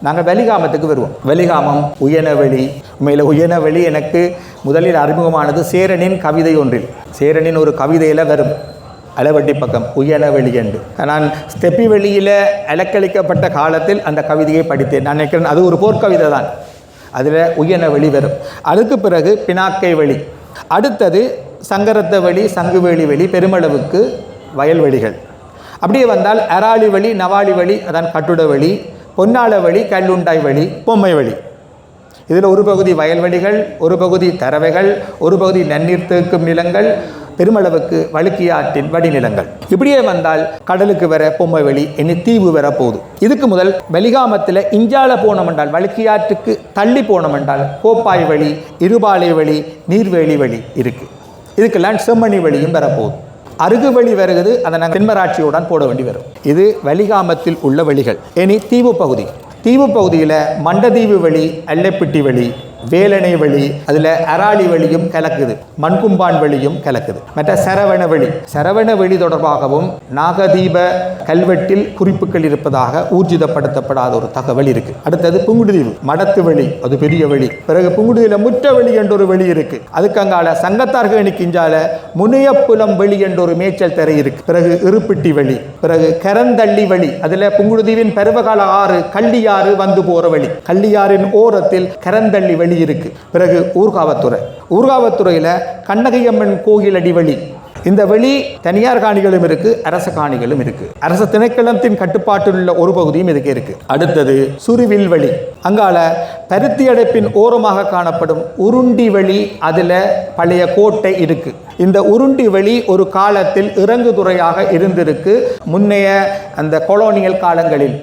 நாங்கள் வெளிகாமத்துக்கு வருவோம். வெளிகாமம் உயனவெளி. உண்மையில் உயனவெளி எனக்கு முதலில் அறிமுகமானது சேரனின் கவிதை ஒன்றில். சேரனின் ஒரு கவிதையில் வரும் அளவட்டி பக்கம் உயனவெளி என்று. நான் ஸ்டெப்பி வெளியில் அலக்களிக்கப்பட்ட காலத்தில் அந்த கவிதையை படித்தேன். நான் நினைக்கிறேன் அது ஒரு போர்க்கவிதை தான். அதில் உயனவெளி வரும். அதுக்கு பிறகு பினாக்கை வெளி, அடுத்தது சங்கரத்த வெளி, சங்குவேலி வெளி, பெருமளவுக்கு வயல்வெளிகள். அப்படியே வந்தால் அராளி வழி, நவாளி வழி, அதான் கட்டுட வழி, பொன்னாள வழி, கல்லுண்டாய் வழி, பொம்மை வழி. இதில் ஒரு பகுதி வயல்வெளிகள், ஒரு பகுதி தரவைகள், ஒரு பகுதி நன்னீர் தேக்கும் நிலங்கள், பெருமளவுக்கு வழுக்கியாற்றின் வடிநிலங்கள். இப்படியே வந்தால் கடலுக்கு வர பொம்மை வழி, இனி தீவு வர போதும். இதுக்கு முதல் வெளிகாமத்தில் இஞ்சால போனோம் என்றால், வழுக்கியாற்றுக்கு தள்ளி போனோம் என்றால் கோப்பாய் வழி, இருபாலை வழி, நீர்வேலி வழி இருக்குது. இதுக்கெல்லாம் செம்மணி வழியும் வரப்போகுது. அருகு வழி வருகிறது, அதை நாங்கள் தென்மராட்சியுடன் போட வேண்டி வரும். இது வெளிகாமத்தில் உள்ள வழிகள். இனி தீவு பகுதி. தீவு பகுதியில் மண்டதீவு வழி, அல்லப்பிட்டி வழி, வேலனை வழி, அதில் அராளி வழியும் கலக்குது, மண்கும்பான் வழியும் கலக்குது. மற்ற சரவண வழி, சரவண வழி தொடர்பாகவும் நாகதீப கல்வெட்டில் குறிப்புகள் இருப்பதாக ஊர்ஜிதப்படுத்தப்படாத ஒரு தகவல் இருக்கு. அடுத்தது புங்குடுதீவு, மடத்து வழி, அது பெரிய வழி. பிறகு புங்குடுதியில் முற்ற வழி என்ற ஒரு வழி இருக்கு. அதுக்கு அங்கால சங்கத்தார்கணி கிஞ்சால முனையப்புலம் வழி என்ற ஒரு மேய்ச்சல் திரை இருக்கு. பிறகு இருப்பிட்டி வழி, பிறகு கரந்தள்ளி வழி, அதுல புங்குடுதீவின் பருவகால ஆறு கள்ளியாறு வந்து போற வழி. கள்ளியாறின் ஓரத்தில் கரந்தள்ளி வழி இருக்கு. பிறகு ஊர்காவத்துறை, ஊர்காவத்துறையில கண்ணகையம்மன் கோயில் அடிவழி. இந்த வழி தனியார் காணிகளும் இருக்கு, அரச காணிகளும் இருக்கு. அரசு திணைக்களத்தின் கட்டுப்பாட்டில் உள்ள ஒரு பகுதியும் இதுக்கு இருக்கு. அடுத்தது சுருவில் வழி, அங்கால பருத்தி அடைப்பின் ஓரமாக காணப்படும் உருண்டி வழி, அதுல பழைய கோட்டை இருக்கு. இந்த உருண்டி வழி ஒரு காலத்தில் இறங்குதுறையாக இருந்திருக்கு, முன்னைய அந்த கொலோனியல் காலங்களில்.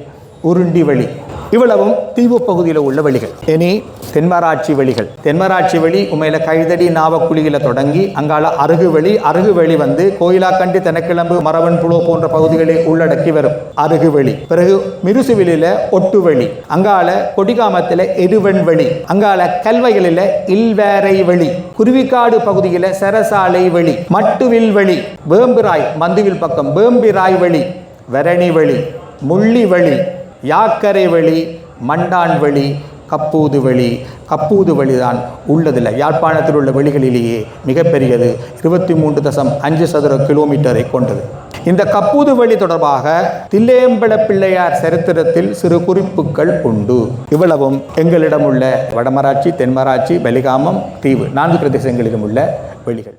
உருண்டி வழி இவ்வளவும் தீவு பகுதியில் உள்ள வழிகள். இனி தென்மராட்சி வழிகள். தென்மராட்சி வழி உண்மையில கைதடி நாவக்குழியில தொடங்கி அங்கால அருகு வழி, அருகு வழி வந்து கோயிலாக்கண்டி, தெனக்கிழம்பு, மரவன் புலோ போன்ற பகுதிகளை உள்ளடக்கி வரும் அருகு வழி. பிறகு மிருசுவிலில் ஒட்டு வழி, அங்கால கொடிகாமத்தில் எருவன் வழி, அங்கால கல்வைகளில் இல்வேரை வழி, குருவிக்காடு பகுதியில் சரசாலை வழி, மட்டுவில் வழி, வேம்பிராய் மந்துவில் பக்கம் வேம்பிராய் வழி, வரணி வழி, முள்ளி வழி, யாக்கரை வழி, மண்டான் வழி, கப்பூது வழி. கப்பூது வழிதான் உள்ளதில்லை. யாழ்ப்பாணத்தில் உள்ள வழிகளிலேயே மிகப்பெரியது, 23.5 சதுர கிலோமீட்டரை கொண்டது. இந்த கப்பூது வழி தொடர்பாக தில்லையம்பல பிள்ளையார் சரித்திரத்தில் சிறு குறிப்புகள் உண்டு. இவ்வளவும் எங்களிடம் உள்ள வடமராட்சி, தென்மராட்சி, வெளிகாமம், தீவு 4 பிரதேசங்களிலும் உள்ள வழிகள்.